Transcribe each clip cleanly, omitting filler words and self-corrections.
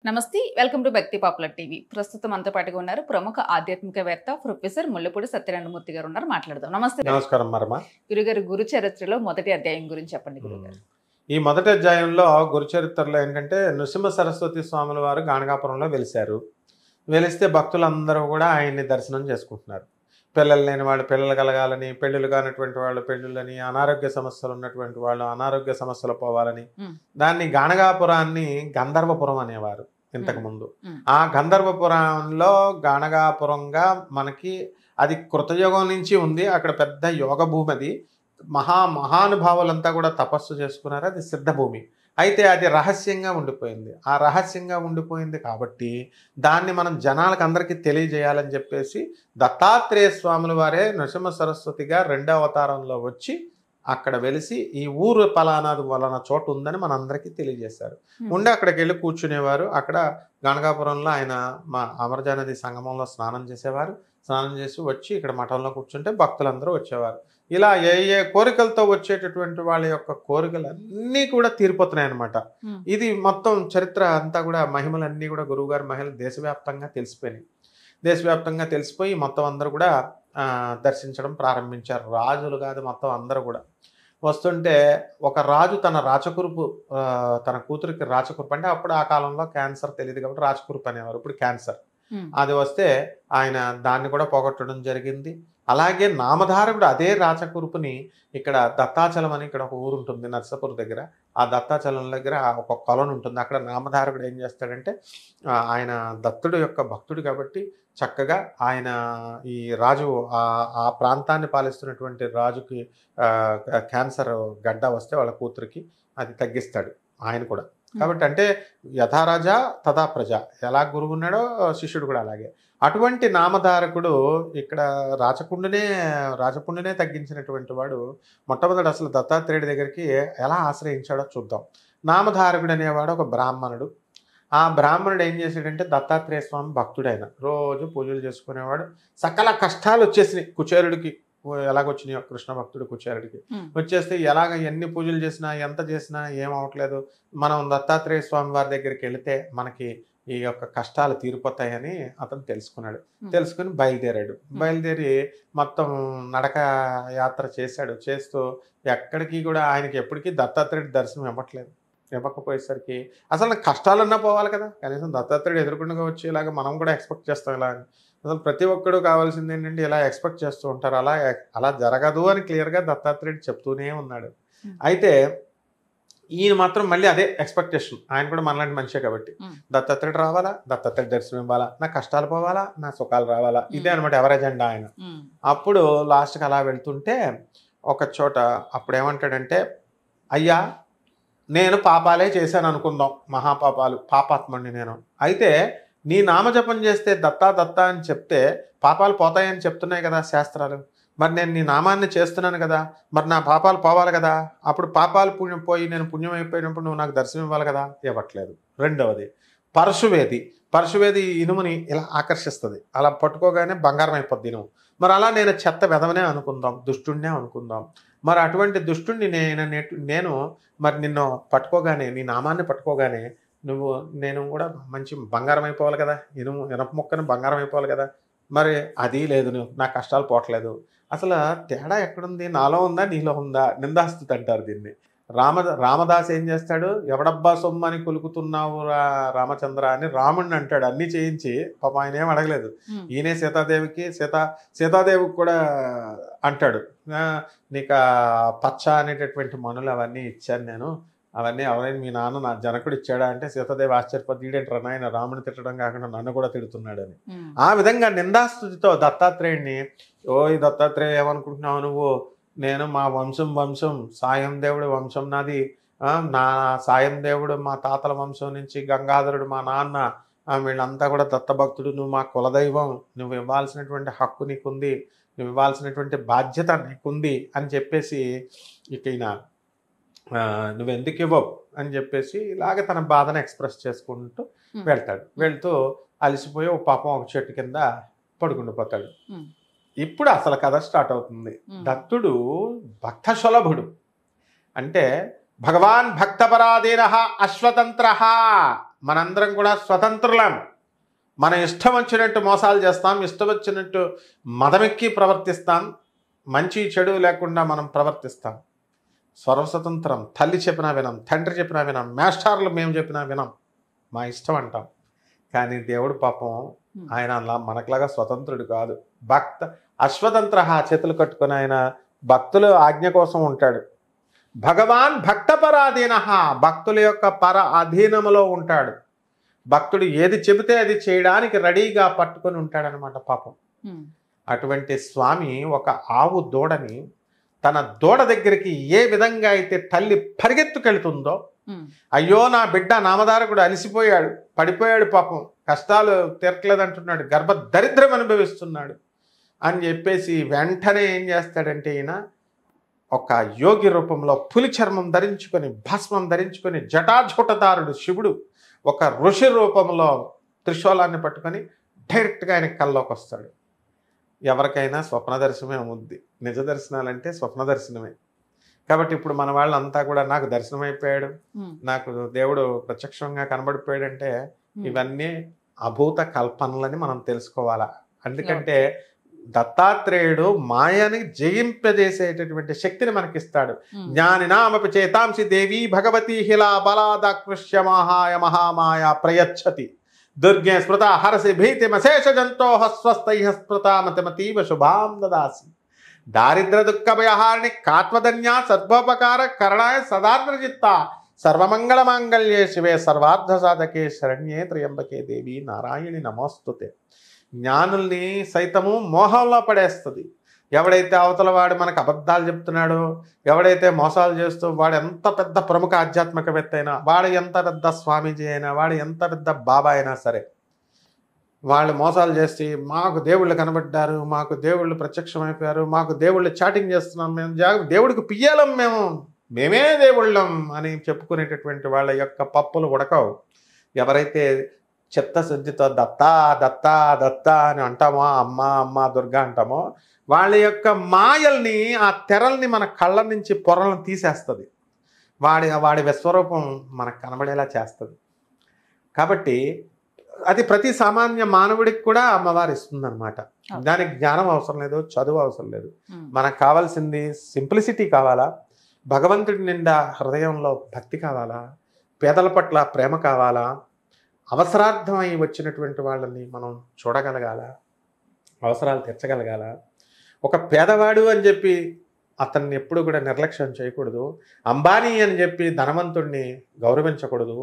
నమస్తే welcome to భక్తి popular TV. ప్రస్తుతం అంతా పాటుగా ఉన్నారు ప్రముఖ ఆధ్యాత్మికవేత్త ప్రొఫెసర్ ముల్లపూడి సత్యనారాయణమూర్తి గారు ఉన్నారు. మాట్లాడదాం. నమస్తే. నమస్కారం మరమ. గురుగారు, గురు చరిత్రలో మొదటి అధ్యాయం గురించి చెప్పండి గురుగారు. ఈ మొదటి అధ్యాయంలో గురు చరిత్రలో ఏంటంటే నృసింహ సరస్వతి స్వాముల వారు గాణగాపురంలో వెలిశారు. వెలిస్తే భక్తులందరూ కూడా ఆయన్ని దర్శనం చేసుకుంటున్నారు. పిల్లలు లేని వాళ్ళు పిల్లలు కలగాలని, పెళ్ళిళ్ళు కానటువంటి వాళ్ళు పెళ్ళిళ్ళని, అనారోగ్య సమస్యలు ఉన్నటువంటి వాళ్ళు అనారోగ్య సమస్యలు పోవాలని, దాన్ని గాణగాపురాన్ని గంధర్వపురం అనేవారు ఇంతకు ముందు. ఆ గంధర్వపురంలో గాణగాపురంగా మనకి అది కృతయుగం నుంచి ఉంది. అక్కడ పెద్ద యోగ భూమి, అది మహానుభావులంతా కూడా తపస్సు చేసుకున్నారు. అది సిద్ధభూమి. అయితే అది రహస్యంగా ఉండిపోయింది. ఆ రహస్యంగా ఉండిపోయింది కాబట్టి దాన్ని మనం జనాలకు అందరికీ తెలియజేయాలని చెప్పేసి దత్తాత్రేయ స్వాముల వారే నృసింహ సరస్వతిగా 2వ అవతారంలో వచ్చి అక్కడ వెలిసి ఈ ఊరు పలానాది వలన చోటు ఉందని మనందరికీ తెలియజేశారు. ఉండి అక్కడికి వెళ్ళి కూర్చునేవారు. అక్కడ గాణగాపురంలో ఆయన మా అమరజానది సంగమంలో స్నానం చేసేవారు. స్నానం చేసి వచ్చి ఇక్కడ మఠంలో కూర్చుంటే భక్తులందరూ వచ్చేవారు. ఇలా ఏ కోరికలతో వచ్చేటటువంటి వాళ్ళ యొక్క కోరికలన్నీ కూడా తీరిపోతున్నాయి అన్నమాట. ఇది మొత్తం చరిత్ర అంతా కూడా మహిమలన్నీ కూడా గురువుగారి మహిమలు దేశవ్యాప్తంగా తెలిసిపోయినాయి. దేశవ్యాప్తంగా తెలిసిపోయి మొత్తం అందరూ కూడా దర్శించడం ప్రారంభించారు. రాజులు కాదు, మొత్తం అందరూ కూడా వస్తుంటే ఒక రాజు తన రాచకురుపు, తన కూతురికి రాచకురుపు అంటే అప్పుడు ఆ కాలంలో క్యాన్సర్ తెలియదు కాబట్టి రాచకురుపు అనేవారు. ఇప్పుడు క్యాన్సర్ అది వస్తే ఆయన దాన్ని కూడా పోగొట్టడం జరిగింది. అలాగే నామధారకుడు అదే రాచకురుపుని ఇక్కడ దత్తాచలం అని ఇక్కడ ఒక ఊరు ఉంటుంది నర్సాపూర్ దగ్గర. ఆ దత్తాచలం దగ్గర ఒక కొలను ఉంటుంది. అక్కడ నామధారకుడు ఏం చేస్తాడంటే ఆయన దత్తుడు యొక్క భక్తుడు కాబట్టి చక్కగా ఆయన ఈ రాజు ఆ ప్రాంతాన్ని పాలిస్తున్నటువంటి రాజుకి క్యాన్సర్ గడ్డ వస్తే వాళ్ళ కూతురికి అది తగ్గిస్తాడు ఆయన కూడా. కాబట్టి అంటే యథారాజా తథా ప్రజ, ఎలా గురువు ఉన్నాడో శిష్యుడు కూడా అలాగే. అటువంటి నామధారకుడు ఇక్కడ రాచపుండునే తగ్గించినటువంటి వాడు మొట్టమొదటి అసలు దత్తాత్రేయుడి దగ్గరికి ఎలా ఆశ్రయించాడో చూద్దాం. నామధారకుడు అనేవాడు ఒక బ్రాహ్మణుడు. ఆ బ్రాహ్మణుడు ఏం చేశాడంటే దత్తాత్రేయ స్వామి భక్తుడైన రోజు పూజలు చేసుకునేవాడు. సకల కష్టాలు వచ్చేసినాయి కుచేరుడికి. ఎలాగొచ్చినాయో కృష్ణ భక్తుడు కుచేరుడికి వచ్చేస్తే ఎలాగ ఎన్ని పూజలు చేసినా ఎంత చేసినా ఏమవట్లేదు, మనం దత్తాత్రేయ స్వామి వారి దగ్గరికి వెళితే మనకి ఈ యొక్క కష్టాలు తీరిపోతాయని అతను తెలుసుకున్నాడు. తెలుసుకుని బయలుదేరి మొత్తం నడక యాత్ర చేశాడు. చేస్తూ ఎక్కడికి కూడా ఆయనకి ఎప్పటికీ దత్తాత్రేయుడి దర్శనం ఇవ్వకపోయేసరికి అసలు కష్టాలన్నా పోవాలి కదా, కనీసం దత్తాత్రేయుడు ఎదురుకుండా వచ్చి ఇలాగ మనం కూడా ఎక్స్పెక్ట్ చేస్తాం. ఇలా అసలు ప్రతి ఒక్కడు కావాల్సింది ఏంటంటే ఇలా ఎక్స్పెక్ట్ చేస్తూ ఉంటారు. అలా జరగదు అని క్లియర్గా దత్తాత్రేయుడు చెప్తూనే ఉన్నాడు. అయితే ఈయన మాత్రం మళ్ళీ అదే ఎక్స్పెక్టేషన్. ఆయన కూడా మనలాంటి మనిషే కాబట్టి దత్తాత్రేయుడు రావాలా, దత్తాత్రేయుడు దర్శనం ఇవ్వాలా, నా కష్టాలు పోవాలా, నా సుఖాలు రావాలా, ఇదే అనమాట ఎవరి ఎజెండా ఆయన. అప్పుడు లాస్ట్కి అలా వెళ్తుంటే ఒక చోట అప్పుడు ఏమంటాడంటే, అయ్యా నేను పాపాలే చేశాను అనుకుందాం, మహాపాపాలు, పాపాత్ముడిని నేను. అయితే నీ నామజపం చేస్తే దత్తా దత్తా అని చెప్తే పాపాలు పోతాయని చెప్తున్నాయి కదా శాస్త్రాలు. మరి నేను నీ నామాన్ని చేస్తున్నాను కదా, మరి నా పాపాలు పోవాలి కదా. అప్పుడు పాపాలు పుణ్యం పోయి నేను పుణ్యం అయిపోయినప్పుడు నువ్వు నాకు దర్శనం ఇవ్వాలి కదా, ఇవ్వట్లేదు. రెండవది పరశువేది ఇనుముని ఇలా ఆకర్షిస్తుంది. అలా పట్టుకోగానే బంగారం అయిపోద్ది ఇనుము. మరి అలా నేను చెత్త వెధవనే అనుకుందాం, దుష్టుడినే అనుకుందాం. మరి అటువంటి దుష్టుడిని నేను మరి నిన్ను పట్టుకోగానే, నీ నామాన్ని పట్టుకోగానే నేను కూడా మంచి బంగారం అయిపోవాలి కదా, ఇనప ముక్కని బంగారం అయిపోవాలి కదా. మరి అది లేదు, నా కష్టాలు పోవట్లేదు. అసలు తేడా ఎక్కడుంది, నాలో ఉందా నీలో ఉందా? నిందాస్తుతి అంటారు దీన్ని. రామదాస్ ఏం చేస్తాడు, ఎవడబ్బా సొమ్ము అని కొలుకుతున్నావు రామచంద్ర అని రాముడిని అంటాడు. అన్నీ చేయించి పాపం ఆయన ఏం అడగలేదు. ఈయనే సీతాదేవికి కూడా అంటాడు, నీకు పచ్చ అనేటటువంటి మనులు అవన్నీ ఇచ్చాను నేను, అవన్నీ ఎవరైనా మీ నాన్న నా జనకుడు ఇచ్చాడా అంటే సీతాదేవి ఆశ్చర్యపోతే, ఈడేంట్రా నాయన రాముని తిట్టడం కాకుండా నన్ను కూడా తిడుతున్నాడు అని. ఆ విధంగా నిందాస్తుతితో దత్తాత్రేయుడిని, ఈ దత్తాత్రేయ ఏమనుకుంటున్నావు నువ్వు, నేను మా వంశం సాయం దేవుడి వంశం నాది, నా సాయం దేవుడు మా తాతల వంశం నుంచి గంగాధరుడు మా నాన్న, వీళ్ళంతా కూడా దత్తభక్తుడు, నువ్వు మా కులదైవం, నువ్వు ఇవ్వాల్సినటువంటి హక్కు నీకుంది, నువ్వు ఇవ్వాల్సినటువంటి బాధ్యత నీకుంది అని చెప్పేసి ఇక ఈయన నువ్వెందుకు ఇవ్వవు అని చెప్పేసి ఇలాగ తన బాధను ఎక్స్ప్రెస్ చేసుకుంటూ వెళ్తాడు. వెళ్తూ అలసిపోయి పాపం ఒక చెట్టు కింద పడుకుండిపోతాడు. ఇప్పుడు అసలు కథ స్టార్ట్ అవుతుంది. దత్తుడు భక్త సులభుడు, అంటే భగవాన్ భక్తపరాధీన అశ్వతంత్ర మనందరం కూడా స్వతంత్రులం. మన ఇష్టం వచ్చినట్టు మోసాలు చేస్తాం, ఇష్టం వచ్చినట్టు మదమెక్కి ప్రవర్తిస్తాం, మంచి చెడు లేకుండా మనం ప్రవర్తిస్తాం. స్వతంత్రం. తల్లి చెప్పినా వినం, తండ్రి చెప్పినా వినం, మాస్టర్లు మేము చెప్పినా వినం, మా ఇష్టం అంటాం. కానీ దేవుడు పాపం ఆయన అలా మనకులాగా స్వతంత్రుడు కాదు. అశ్వతంత్ర చేతులు కట్టుకుని ఆయన భక్తుల ఆజ్ఞ కోసం ఉంటాడు. భగవాన్ భక్త పరాధీన, భక్తుల యొక్క పర అధీనములో ఉంటాడు. భక్తుడు ఏది చెబితే అది చేయడానికి రెడీగా పట్టుకొని ఉంటాడనమాట పాపం. అటువంటి స్వామి ఒక ఆవు దూడని తన దూడ దగ్గరికి ఏ విధంగా అయితే తల్లి పరిగెత్తుకెళ్తుందో, అయ్యో నా బిడ్డ నామధారకుడు అలసిపోయాడు, పడిపోయాడు, పాపం కష్టాలు తీరట్లేదంటున్నాడు, గర్భ దరిద్రం అనుభవిస్తున్నాడు అని చెప్పేసి వెంటనే ఏం చేస్తాడంటే ఈయన ఒక యోగి రూపంలో పులి చర్మం ధరించుకొని, భస్మం ధరించుకొని, జటాజూటదారుడు శివుడు ఒక ఋషి రూపంలో త్రిశూలాన్ని పట్టుకొని డైరెక్ట్గా ఆయన కల్లోకి వస్తాడు. ఎవరికైనా స్వప్న దర్శనమే ఉంది. నిజ దర్శనాలంటే స్వప్న దర్శనమే. కాబట్టి ఇప్పుడు మన వాళ్ళంతా కూడా నాకు దర్శనం అయిపోయాడు, నాకు దేవుడు ప్రత్యక్షంగా కనబడిపోయాడంటే ఇవన్నీ అభూత కల్పనలని మనం తెలుసుకోవాలా. ఎందుకంటే దత్తాత్రేయుడు మాయని జయింపజేసేటటువంటి శక్తిని మనకిస్తాడు. జ్ఞానినామపి చేతాంసి దేవి భగవతి హిలా బలాదాకృష్య మహాయ మహామాయ ప్రయచ్చతి దుర్గే స్మృత హరసి భీతిమశేష జంతో స్వస్థై స్మృతామతిమతీవ శుభాం దదాసి దారిద్ర దుఃఖ భయహారిణి కాత్వధన్యా సర్వోపకార కరణాయ సదార్ద్రచిత్త సర్వమంగళ మాంగళ్యే శివే సర్వార్థ సాధకే శరణ్యే త్రయంబకే దేవి నారాయణి నమోస్తుతే. జ్ఞానుల్ని సైతము మోహంలో పడేస్తుంది. ఎవడైతే అవతల వాడు మనకు అబద్ధాలు చెప్తున్నాడో, ఎవడైతే మోసాలు చేస్తూ వాడు ఎంత పెద్ద ప్రముఖ ఆధ్యాత్మికవేత్త అయినా, వాడు ఎంత పెద్ద స్వామీజీ అయినా, వాడు ఎంత పెద్ద బాబా అయినా సరే, వాళ్ళు మోసాలు చేసి మాకు దేవుళ్ళు కనబడ్డారు, మాకు దేవుళ్ళు ప్రత్యక్షమైపోయారు, మాకు దేవుళ్ళు చాటింగ్ చేస్తున్నాం, మేము దేవుడికి పియ్యాలం, మేమే దేవుళ్ళం అని చెప్పుకునేటటువంటి వాళ్ళ యొక్క పప్పులు ఉడకవు. ఎవరైతే చిత్తశుద్ధితో దత్తా దత్తా దత్తా అని అంటామో, అమ్మ అమ్మ దుర్గా అంటామో, వాళ్ళ యొక్క మాయల్ని, ఆ తెరల్ని మన కళ్ళ నుంచి పొరలను తీసేస్తుంది. వాడి విశ్వరూపం మనకు కనబడేలా చేస్తుంది. కాబట్టి అది ప్రతి సామాన్య మానవుడికి కూడా అమ్మవారు ఇస్తుందన్నమాట. దానికి జ్ఞానం అవసరం లేదు, చదువు అవసరం లేదు. మనకు కావాల్సింది సింప్లిసిటీ కావాలా, భగవంతుడి నిండా హృదయంలో భక్తి కావాలా, పేదల పట్ల ప్రేమ కావాలా, అవసరార్థమై వచ్చినటువంటి వాళ్ళని మనం చూడగలగాల, అవసరాలు తీర్చగలగాల. ఒక పేదవాడు అని చెప్పి అతన్ని ఎప్పుడు కూడా నిర్లక్ష్యం చేయకూడదు. అంబానీ అని చెప్పి ధనవంతుడిని గౌరవించకూడదు.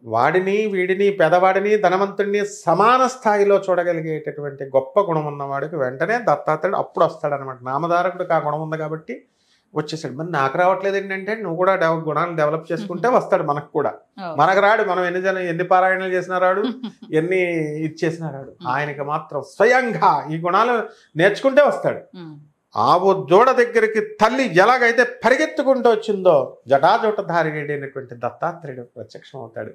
వాడిని వీడిని, పేదవాడిని ధనవంతుడిని సమాన స్థాయిలో చూడగలిగేటటువంటి గొప్ప గుణం ఉన్నవాడికి వెంటనే దత్తాత్రేయుడు అప్పుడు వస్తాడనమాట. నామధారకుడికి ఆ గుణం ఉంది కాబట్టి వచ్చేసాడు. మరి నాకు రావట్లేదు ఏంటంటే నువ్వు కూడా గుణాలు డెవలప్ చేసుకుంటే వస్తాడు మనకు కూడా. మనకు రాడు, మనం ఎన్ని పారాయణలు చేసినా రాడు, ఎన్ని ఇచ్చేసినా రాడు. ఆయనకి మాత్రం స్వయంగా ఈ గుణాలు నేర్చుకుంటే వస్తాడు. ఆవు దూడ దగ్గరికి తల్లి ఎలాగైతే పరిగెత్తుకుంటూ వచ్చిందో జటాజూటధారిణి అయినటువంటి దత్తాత్రేయుడు ప్రత్యక్షం అవుతాడు.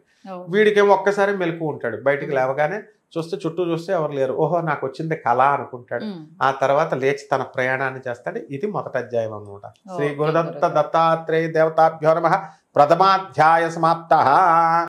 వీడికేమో ఒక్కసారి మెలకు ఉంటాడు. బయటికి లేవగానే చూస్తే చుట్టూ చూస్తే ఎవరు లేరు. ఓహో నాకు వచ్చింది కళ అనుకుంటాడు. ఆ తర్వాత లేచి తన ప్రయాణాన్ని చేస్తాడు. ఇది మొదటి అధ్యాయం అన్నమాట. శ్రీ గురుదత్త దత్తాత్రేయ దేవతాభ్యో నమః. ప్రథమాధ్యాయ సమాప్తః.